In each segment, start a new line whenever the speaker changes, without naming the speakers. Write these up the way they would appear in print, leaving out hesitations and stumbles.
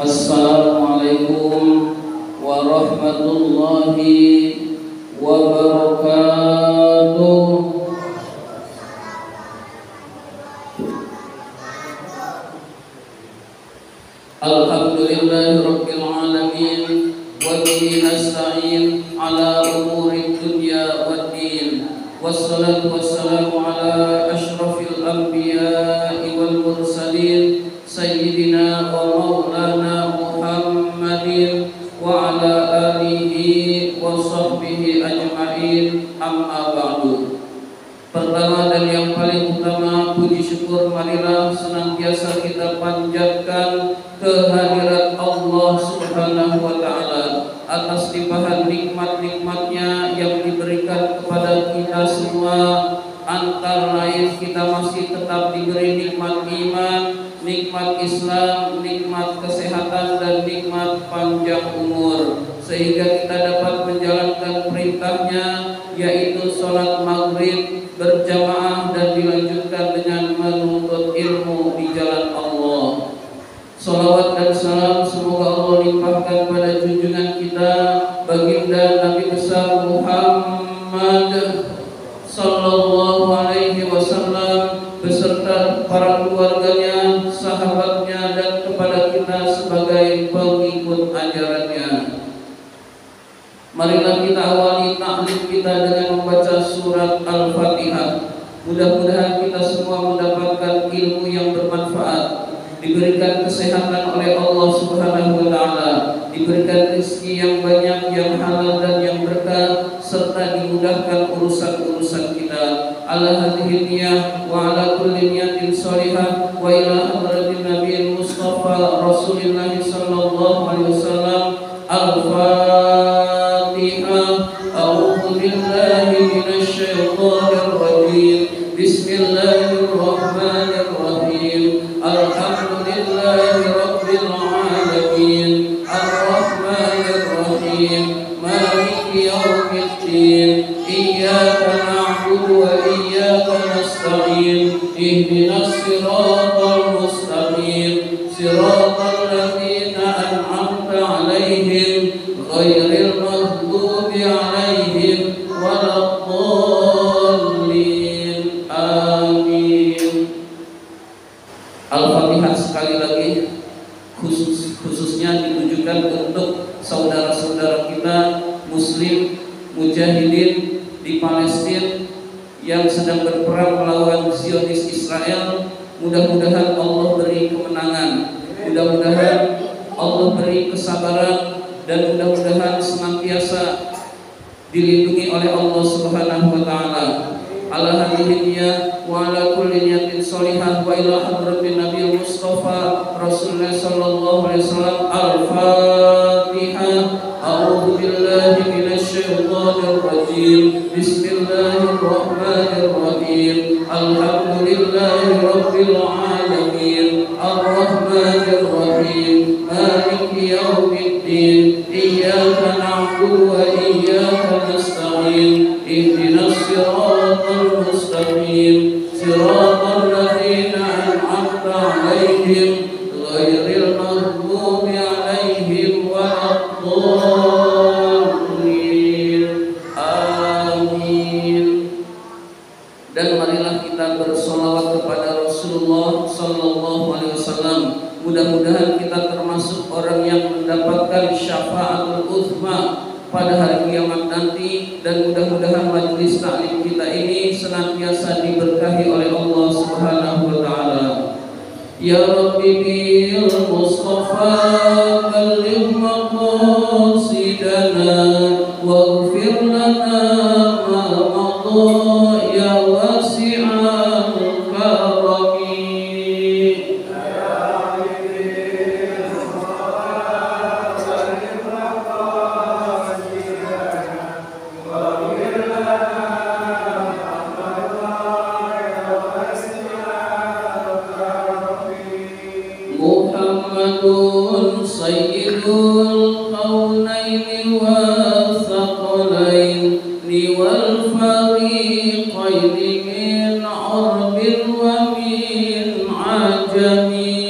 Assalamualaikum warahmatullahi wabarakatuh. Alhamdulillahi rabbil alamin wa bihi nasta'in ala umuri dunya waddin. Wassalatu wassalamu ala asyrafil anbiya'i wal mursalin sayyidina wa maulana Muhammadin wa ala alihi wa sahbihi ajma'in, amma ba'du. Pertama dan yang paling utama, puji syukur marilah senantiasa kita panjatkan kehadirat Allah Subhanahu wa ta'ala atas limpahan nikmat-nikmatnya yang diberikan kepada kita semua. Antara lain kita masih tetap diberi nikmat iman, nikmat Islam, nikmat kesehatan, dan nikmat panjang umur, sehingga kita dapat menjalankan perintahnya, yaitu sholat maghrib berjamaah dan dilanjutkan dengan menuntut ilmu di jalan Allah. Salawat dan salam semoga Allah limpahkan pada junjungan kita baginda Nabi besar Muhammad sallallahu alaihi wasallam beserta para keluarganya, sahabatnya, dan kepada kita sebagai pengikut ajarannya. Marilah kita awali ta'lim kita dengan membaca surat Al-Fatihah. Mudah-mudahan kita semua mendapatkan ilmu yang bermanfaat, diberikan kesehatan oleh Allah Subhanahu wa ta'ala, diberikan rezeki yang banyak, yang halal dan yang berkah, serta dimudahkan urusan-urusan kita. Ala hadhihi niyah wa ala kulli niyatin shalihah wa ila hadratin Nabi Mustafa Rasulullah sallallahu alaihi wasallam. Al-Fatihah. A'udzu billahi minasy syaithanir rajim. Bismillahirrahmanirrahim. Alhamdulillahi rabbil alamin. Ar-Rahmanir Rahim. Maliki yaumiddin. Iyyaka na'budu wa iyyaka nasta'in. Ihdinas siratal mustaqim. Siratal ladzina an'amta 'alaihim ghairil maghdubi 'alaihim waladdallin. Amin. Al-Fatihah sekali lagi khususnya ditujukan untuk saudara-saudara kita Muslim mujahidin di Palestina yang sedang berperang melawan Zionis Israel. Mudah-mudahan Allah beri kemenangan, mudah-mudahan Allah beri kesabaran, dan mudah-mudahan senantiasa dilindungi oleh Allah Subhanahu wa ta'ala. Ala hadhihi niyah wa ala kulli niyatin shalihah wa ila hadratin Nabi Mustafa Rasulullah sallallahu alaihi wasallam. Al-Fatihah. A'udzu billahi minasy syaithanir rajim. Bismillahirrahmanirrahim. Alhamdulillahi rabbil alamin. Ar-Rahmanir Rahim. Maliki yaumiddin. Iyyaka na'budu wa iyyaka nasta'in. Ihdinas siratal mustaqim. Siratal ladzina an'amta 'alaihim ghairil maghdubi 'alaihim waladdallin. Amin. Dan marilah kita bersolawat kepada Rasulullah sallallahu alaihi wasallam. Mudah-mudahan kita termasuk orang yang mendapatkan syafaatul uzma pada hari kiamat nanti, dan mudah-mudahan majelis taklim kita ini senantiasa diberkahi oleh Allah Subhanahu wa ta'ala. Ya Rabbi bil Mustafa balligh maqasidana waghfir lana ma madha ya wasi'al karami. Muhammadun sayyidul qawnaini wa thaqalaini wal fariqaini min arbin wa min ajami.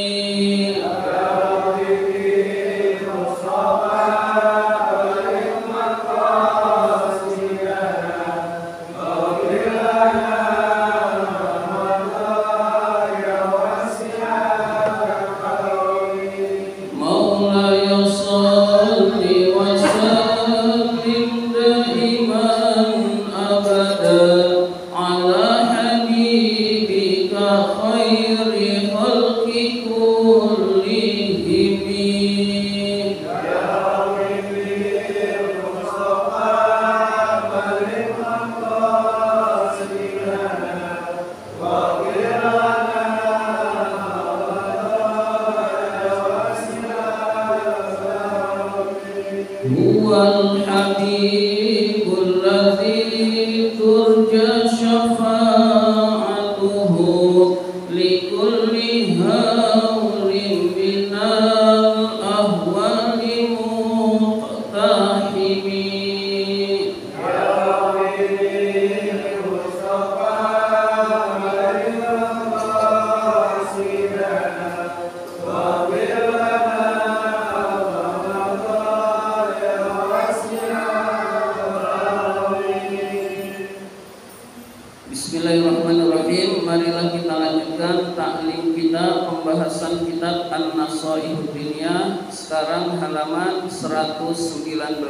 Bismillahirrahmanirrahim. Marilah kita lanjutkan taklim kita, pembahasan kitab An-Nasaihud Diniyah. Sekarang halaman 119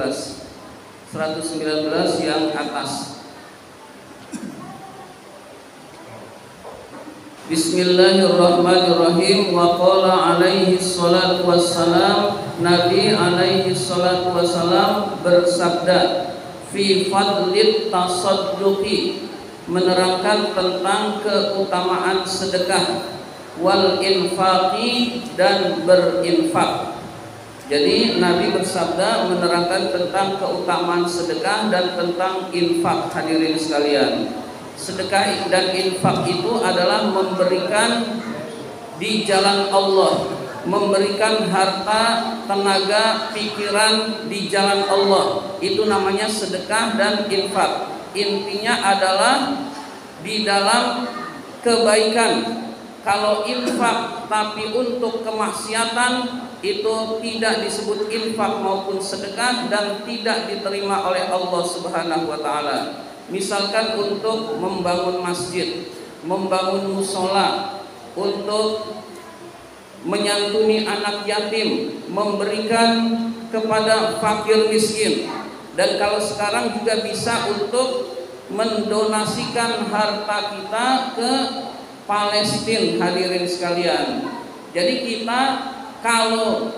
yang atas. Bismillahirrahmanirrahim. Wa qala alaihi salatu wassalam, Nabi alaihi salatu wassalam bersabda, fi fadlit tasadduqi, menerangkan tentang keutamaan sedekah, wal infaqi, dan berinfak. Jadi Nabi bersabda menerangkan tentang keutamaan sedekah dan tentang infak. Hadirin sekalian, sedekah dan infak itu adalah memberikan di jalan Allah, memberikan harta, tenaga, pikiran di jalan Allah. Itu namanya sedekah dan infak. Intinya adalah di dalam kebaikan. Kalau infak tapi untuk kemaksiatan, itu tidak disebut infak maupun sedekah dan tidak diterima oleh Allah Subhanahu wa taala. Misalkan untuk membangun masjid, membangun musola, untuk menyantuni anak yatim, memberikan kepada fakir miskin. Dan kalau sekarang juga bisa untuk mendonasikan harta kita ke Palestina. Hadirin sekalian, jadi kita kalau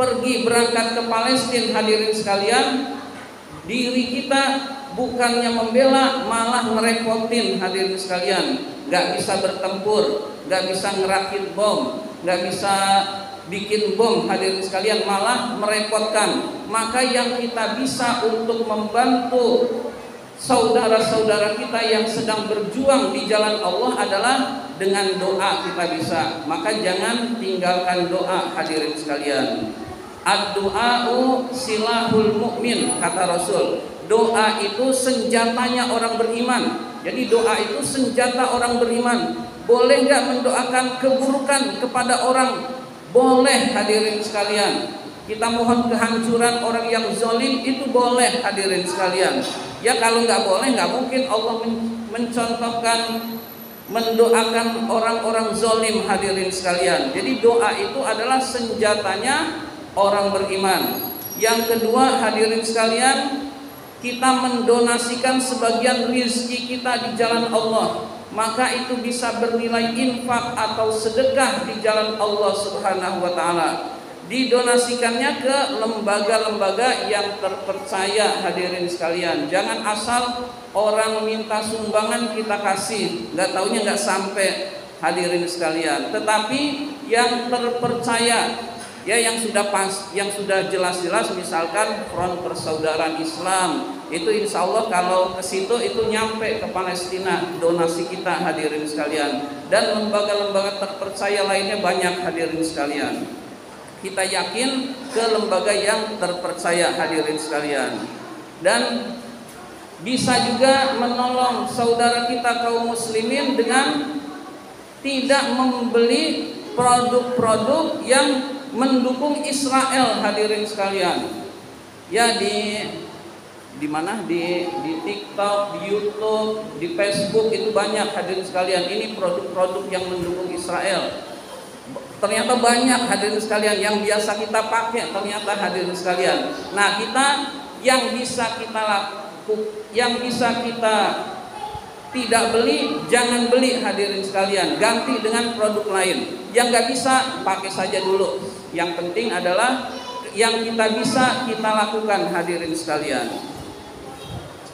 pergi berangkat ke Palestina, hadirin sekalian, diri kita bukannya membela, malah ngerepotin. Hadirin sekalian, nggak bisa bertempur, nggak bisa ngerakit bom, nggak bisa bikin bom. Hadirin sekalian, malah merepotkan. Maka yang kita bisa untuk membantu saudara-saudara kita yang sedang berjuang di jalan Allah adalah dengan doa. Kita bisa, maka jangan tinggalkan doa. Hadirin sekalian, ad-du'a'u silahul mu'min, kata Rasul. Doa itu senjatanya orang beriman. Jadi doa itu senjata orang beriman. Boleh nggak mendoakan keburukan kepada orang? Boleh. Hadirin sekalian, kita mohon kehancuran orang yang zalim, itu boleh. Hadirin sekalian, ya kalau nggak boleh, nggak mungkin Allah mencontohkan mendoakan orang-orang zalim. Hadirin sekalian, jadi doa itu adalah senjatanya orang beriman. Yang kedua, hadirin sekalian, kita mendonasikan sebagian rezeki kita di jalan Allah, maka itu bisa bernilai infak atau sedekah di jalan Allah Subhanahu wa taala. Didonasikannya ke lembaga-lembaga yang terpercaya. Hadirin sekalian, jangan asal orang minta sumbangan kita kasih, nggak taunya nggak sampai. Hadirin sekalian, tetapi yang terpercaya, ya, yang sudah yang sudah jelas-jelas, misalkan Front Persaudaraan Islam, itu insya Allah kalau ke situ itu nyampe ke Palestina donasi kita. Hadirin sekalian, dan lembaga-lembaga terpercaya lainnya banyak. Hadirin sekalian, kita yakin ke lembaga yang terpercaya. Hadirin sekalian, dan bisa juga menolong saudara kita kaum muslimin dengan tidak membeli produk-produk yang mendukung Israel. Hadirin sekalian, ya, di mana, di TikTok, di YouTube, di Facebook itu banyak. Hadirin sekalian, ini produk-produk yang mendukung Israel. Ternyata banyak. Hadirin sekalian, yang biasa kita pakai ternyata. Hadirin sekalian, nah, kita yang bisa kita tidak beli, jangan beli. Hadirin sekalian, ganti dengan produk lain. Yang nggak bisa, pakai saja dulu. Yang penting adalah yang kita bisa kita lakukan. Hadirin sekalian,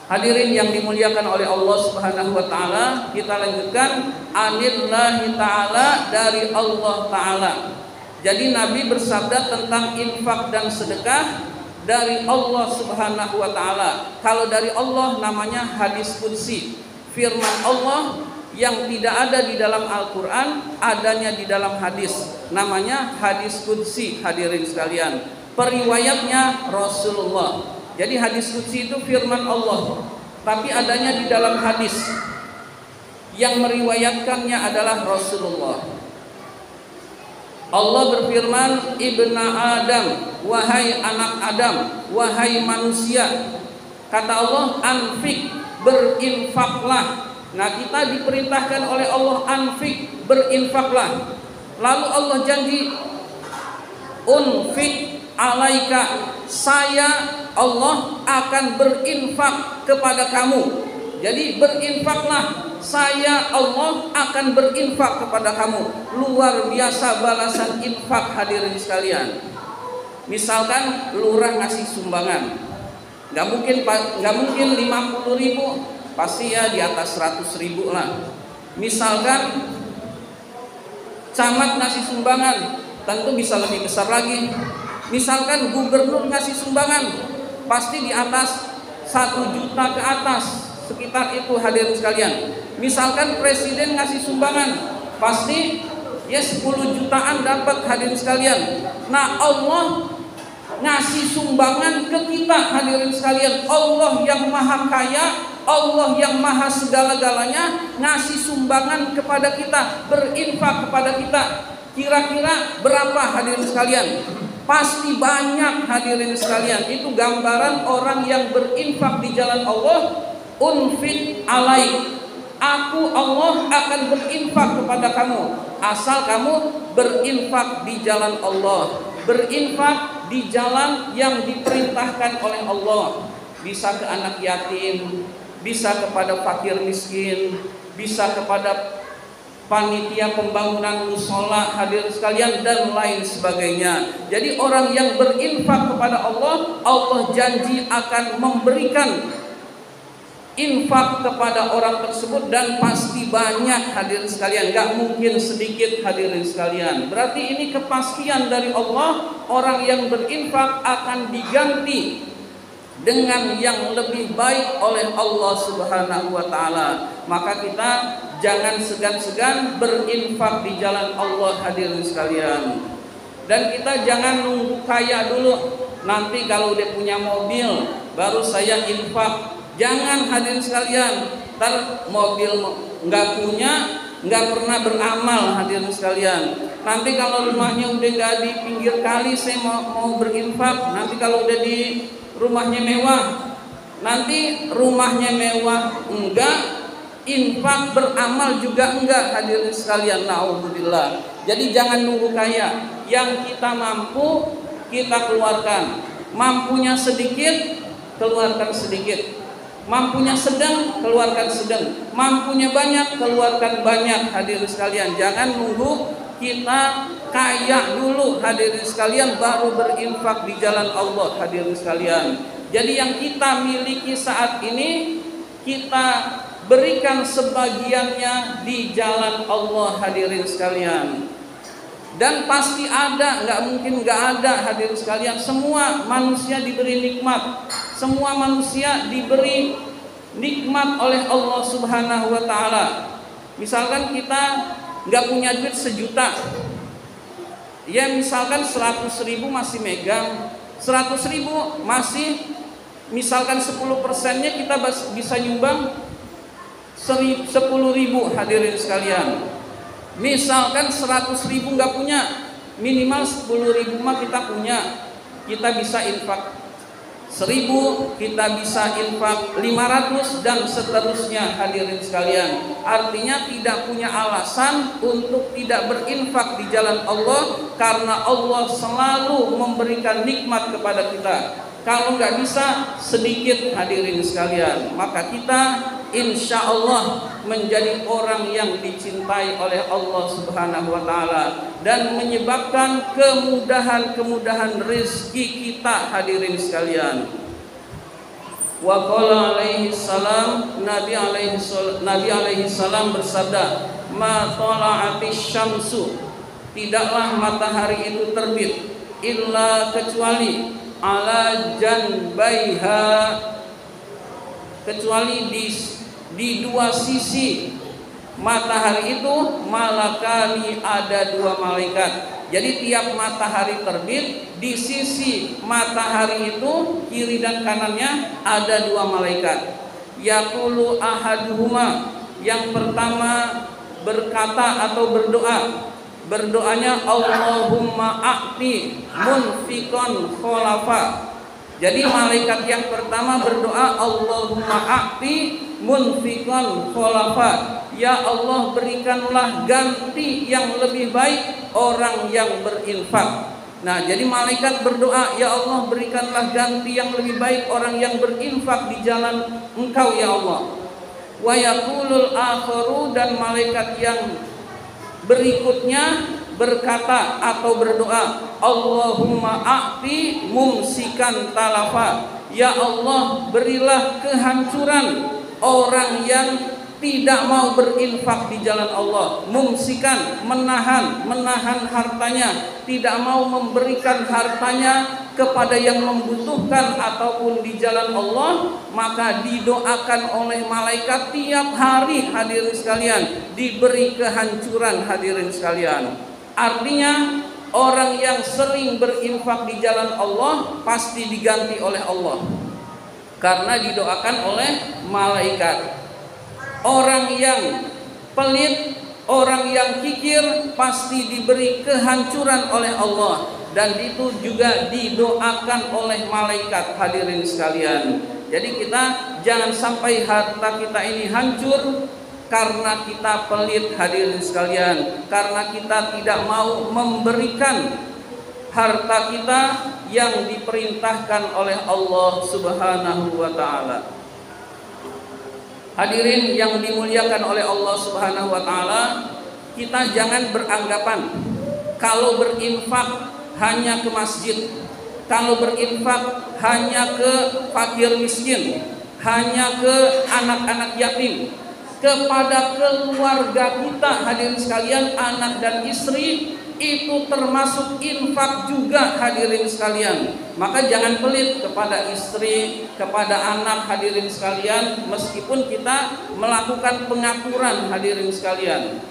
hadirin yang dimuliakan oleh Allah Subhanahu wa taala, kita lanjutkan. Anillahi ta'ala, dari Allah taala. Jadi Nabi bersabda tentang infak dan sedekah dari Allah Subhanahu wa taala. Kalau dari Allah namanya hadis qudsi, firman Allah yang tidak ada di dalam Al-Qur'an, adanya di dalam hadis, namanya hadis qudsi. Hadirin sekalian, periwayatnya Rasulullah. Jadi hadis qudsi itu firman Allah, tapi adanya di dalam hadis yang meriwayatkannya adalah Rasulullah. Allah berfirman, Ibna Adam, wahai anak Adam, wahai manusia. Kata Allah, anfik, berinfaklah. Nah, kita diperintahkan oleh Allah anfik, berinfaklah. Lalu Allah janji, unfik alaika, saya Allah akan berinfak kepada kamu. Jadi berinfaklah, saya Allah akan berinfak kepada kamu. Luar biasa balasan infak, hadirin sekalian. Misalkan lurah ngasih sumbangan, nggak mungkin 50.000, pasti ya di atas 100.000 lah. Misalkan camat ngasih sumbangan, tentu bisa lebih besar lagi. Misalkan gubernur ngasih sumbangan, pasti di atas 1 juta ke atas, sekitar itu, hadirin sekalian. Misalkan presiden ngasih sumbangan, pasti ya 10 jutaan dapat, hadirin sekalian. Nah, Allah ngasih sumbangan ke kita, hadirin sekalian. Allah yang maha kaya, Allah yang maha segala-galanya ngasih sumbangan kepada kita, berinfak kepada kita. Kira-kira berapa, hadirin sekalian? Pasti banyak, hadirin sekalian. Itu gambaran orang yang berinfak di jalan Allah. Unfik alaik, aku Allah akan berinfak kepada kamu, asal kamu berinfak di jalan Allah, berinfak di jalan yang diperintahkan oleh Allah. Bisa ke anak yatim, bisa kepada fakir miskin, bisa kepada panitia pembangunan musola, hadir sekalian, dan lain sebagainya. Jadi orang yang berinfak kepada Allah, Allah janji akan memberikan infak kepada orang tersebut, dan pasti banyak, hadirin sekalian, gak mungkin sedikit, hadirin sekalian. Berarti ini kepastian dari Allah, orang yang berinfak akan diganti dengan yang lebih baik oleh Allah Subhanahu wa taala. Maka kita jangan segan-segan berinfak di jalan Allah, hadirin sekalian. Dan kita jangan nunggu kaya dulu, nanti kalau udah punya mobil baru saya infak. Jangan, hadirin sekalian, ntar mobil nggak punya, nggak pernah beramal, hadirin sekalian. Nanti kalau rumahnya udah nggak di pinggir kali, saya mau berinfak. Nanti kalau udah di rumahnya mewah, nanti rumahnya mewah enggak, infak beramal juga enggak, hadirin sekalian. Naudzubillah. Jadi jangan nunggu kaya. Yang kita mampu kita keluarkan. Mampunya sedikit, keluarkan sedikit. Mampunya sedang, keluarkan sedang. Mampunya banyak, keluarkan banyak, hadirin sekalian. Jangan nunggu kita kaya dulu, hadirin sekalian, baru berinfak di jalan Allah, hadirin sekalian. Jadi yang kita miliki saat ini, kita berikan sebagiannya di jalan Allah, hadirin sekalian. Dan pasti ada, nggak mungkin nggak ada, hadirin sekalian. Semua manusia diberi nikmat, semua manusia diberi nikmat oleh Allah Subhanahu wa taala. Misalkan kita nggak punya duit 1 juta, ya misalkan 100.000 masih megang, 100.000 masih, misalkan 10%-nya kita bisa nyumbang 10.000, hadirin sekalian. Misalkan 100.000 nggak punya, minimal 10.000 mah kita punya. Kita bisa infak 1.000, kita bisa infak 500, dan seterusnya, hadirin sekalian. Artinya tidak punya alasan untuk tidak berinfak di jalan Allah, karena Allah selalu memberikan nikmat kepada kita. Kalau nggak bisa, sedikit, hadirin sekalian. Maka kita insya Allah menjadi orang yang dicintai oleh Allah Subhanahu wa taala, dan menyebabkan kemudahan-kemudahan rezeki kita, hadirin sekalian. Wa qala alaihi salam, Nabi alaihi salam bersabda, ma tala'atis syamsu, tidaklah matahari itu terbit, illa kecuali ala janbaiha, kecuali di dua sisi matahari itu, malakani, ada 2 malaikat. Jadi tiap matahari terbit, di sisi matahari itu kiri dan kanannya ada 2 malaikat. Yaqulu ahaduhuma, Yang pertama berkata atau berdoa. Berdoanya Allahumma a'ti munfiqan kholafa. Jadi malaikat yang pertama berdoa Allahumma a'ti munfiqan kholafa. Ya Allah, berikanlah ganti yang lebih baik orang yang berinfak. Nah, jadi malaikat berdoa, ya Allah, berikanlah ganti yang lebih baik orang yang berinfak di jalan Engkau ya Allah. Wa yaqulul akharu, dan malaikat yang berikutnya berkata atau berdoa Allahumma a'ti mumsikan talafa. Ya Allah, berilah kehancuran orang yang tidak mau berinfak di jalan Allah. Mumsikan, menahan hartanya, tidak mau memberikan hartanya kepada yang membutuhkan ataupun di jalan Allah, maka didoakan oleh malaikat tiap hari, hadirin sekalian, diberi kehancuran, hadirin sekalian. Artinya orang yang sering berinfak di jalan Allah pasti diganti oleh Allah karena didoakan oleh malaikat. Orang yang pelit, orang yang kikir pasti diberi kehancuran oleh Allah, dan itu juga didoakan oleh malaikat, hadirin sekalian. Jadi kita jangan sampai harta kita ini hancur karena kita pelit, hadirin sekalian, karena kita tidak mau memberikan harta kita yang diperintahkan oleh Allah Subhanahu wa taala. Hadirin yang dimuliakan oleh Allah Subhanahu wa taala, kita jangan beranggapan kalau berinfak hanya ke masjid, kalau berinfak hanya ke fakir miskin, hanya ke anak-anak yatim, kepada keluarga kita, hadirin sekalian, anak dan istri, itu termasuk infak juga, hadirin sekalian. Maka jangan pelit kepada istri, kepada anak, hadirin sekalian, meskipun kita melakukan pengaturan, hadirin sekalian.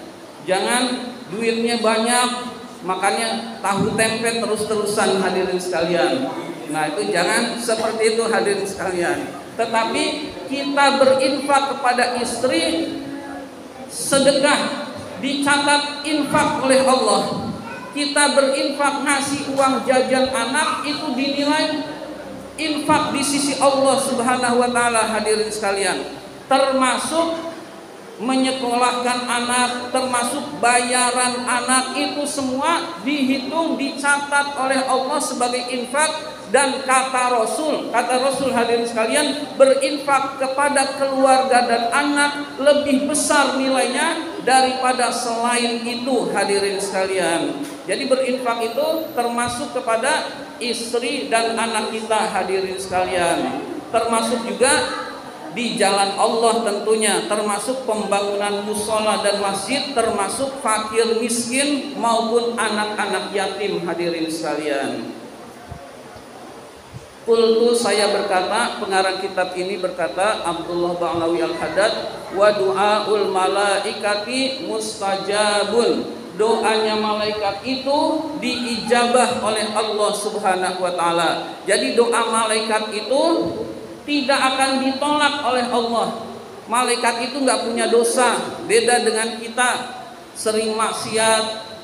Jangan duitnya banyak, makanya tahu tempe terus-terusan, hadirin sekalian. Nah, itu jangan seperti itu, hadirin sekalian. Tetapi kita berinfak kepada istri, sedekah dicatat infak oleh Allah. Kita berinfak ngasih uang jajan anak, itu dinilai infak di sisi Allah Subhanahu wa taala, hadirin sekalian. Termasuk menyekolahkan anak, termasuk bayaran anak, itu semua dihitung, dicatat oleh Allah sebagai infak. Dan kata Rasul hadirin sekalian, berinfak kepada keluarga dan anak lebih besar nilainya daripada selain itu, hadirin sekalian. Jadi berinfak itu termasuk kepada istri dan anak kita, hadirin sekalian. Termasuk juga di jalan Allah tentunya, termasuk pembangunan mushola dan masjid, termasuk fakir miskin maupun anak-anak yatim, hadirin sekalian. Qultu, saya berkata, pengarang kitab ini berkata, Abdullah Ba'lawi Al-Haddad, wa du'aul malaikati mustajabun. Doanya malaikat itu diijabah oleh Allah Subhanahu wa taala. Jadi doa malaikat itu tidak akan ditolak oleh Allah. Malaikat itu nggak punya dosa, beda dengan kita, sering maksiat,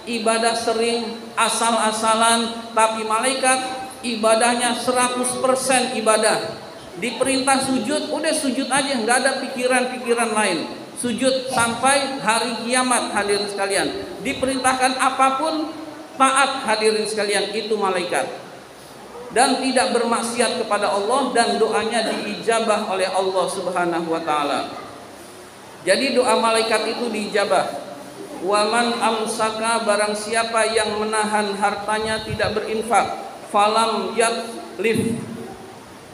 ibadah sering asal-asalan, tapi malaikat ibadahnya 100% ibadah. Diperintah sujud, udah sujud aja, nggak ada pikiran-pikiran lain. Sujud sampai hari kiamat, hadirin sekalian. Diperintahkan apapun taat, hadirin sekalian, itu malaikat. Dan tidak bermaksiat kepada Allah, dan doanya diijabah oleh Allah Subhanahu wa taala. Jadi doa malaikat itu diijabah. Waman amsaka, barang siapa yang menahan hartanya tidak berinfak, falam yatlif,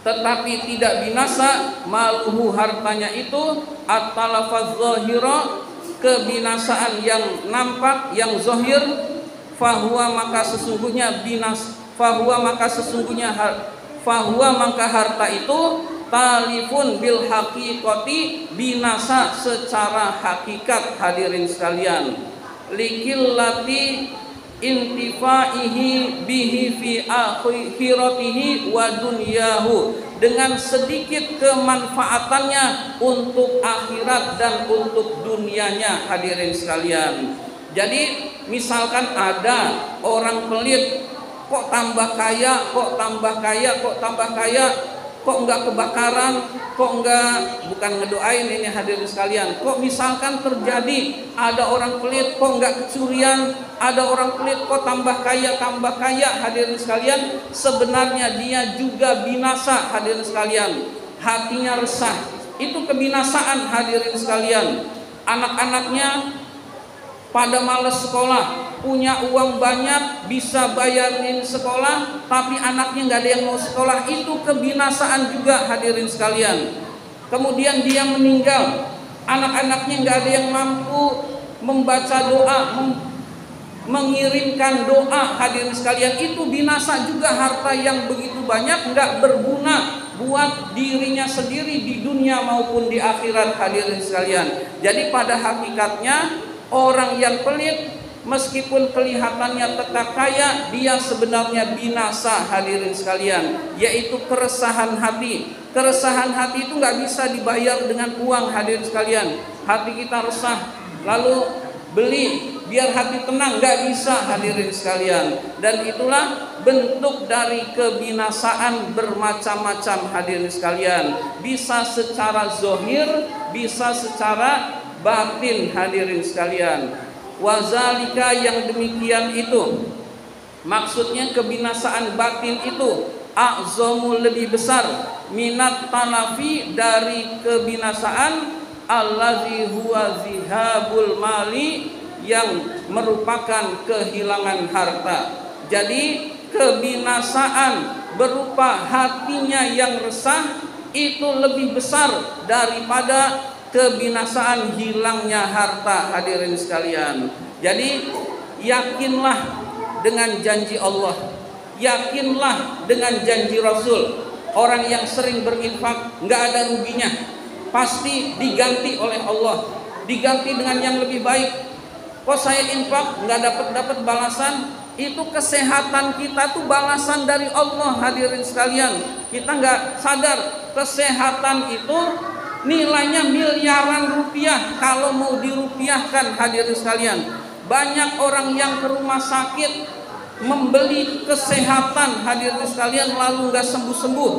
tetapi tidak binasa, maluhu, hartanya itu, at-talafaz zahira, kebinasaan yang nampak, yang zahir, fahuwa, maka sesungguhnya maka harta itu talifun bil haqiqati, binasa secara hakikat, hadirin sekalian. Likillati intifaihi bihi fi akhiratihi wa dunyahu, dengan sedikit kemanfaatannya untuk akhirat dan untuk dunianya. Hadirin sekalian, jadi misalkan ada orang pelit, kok tambah kaya, kok tambah kaya, kok tambah kaya, kok enggak kebakaran, kok enggak, bukan ngedoain ini hadirin sekalian, kok misalkan terjadi ada orang pelit, kok enggak kecurian, ada orang pelit kok tambah kaya, hadirin sekalian, sebenarnya dia juga binasa. Hadirin sekalian, hatinya resah, itu kebinasaan. Hadirin sekalian, anak-anaknya pada malas sekolah, punya uang banyak, bisa bayarin sekolah, tapi anaknya nggak ada yang mau sekolah, itu kebinasaan juga. Hadirin sekalian, kemudian dia meninggal, anak-anaknya nggak ada yang mampu membaca doa, mengirimkan doa. Hadirin sekalian, itu binasa juga. Harta yang begitu banyak nggak berguna buat dirinya sendiri di dunia maupun di akhirat. Hadirin sekalian, jadi pada hakikatnya orang yang pelit meskipun kelihatannya tetap kaya, dia sebenarnya binasa. Hadirin sekalian, yaitu keresahan hati. Keresahan hati itu nggak bisa dibayar dengan uang. Hadirin sekalian, hati kita resah lalu beli biar hati tenang, nggak bisa. Hadirin sekalian, dan itulah bentuk dari kebinasaan bermacam-macam. Hadirin sekalian, bisa secara zohir, bisa secara batin. Hadirin sekalian, wazalika, yang demikian itu, maksudnya kebinasaan batin itu, a'zamu, lebih besar, minat tanafi, dari kebinasaan allazi huwa zihabul mali, yang merupakan kehilangan harta. Jadi kebinasaan berupa hatinya yang resah itu lebih besar daripada kebinasaan hilangnya harta. Hadirin sekalian, jadi yakinlah dengan janji Allah, yakinlah dengan janji Rasul. Orang yang sering berinfak nggak ada ruginya, pasti diganti oleh Allah, diganti dengan yang lebih baik. Kok saya infak nggak dapat balasan? Itu kesehatan kita tuh balasan dari Allah. Hadirin sekalian, kita nggak sadar kesehatan itu nilainya miliaran rupiah kalau mau dirupiahkan. Hadirin sekalian, banyak orang yang ke rumah sakit membeli kesehatan. Hadirin sekalian, lalu nggak sembuh-sembuh.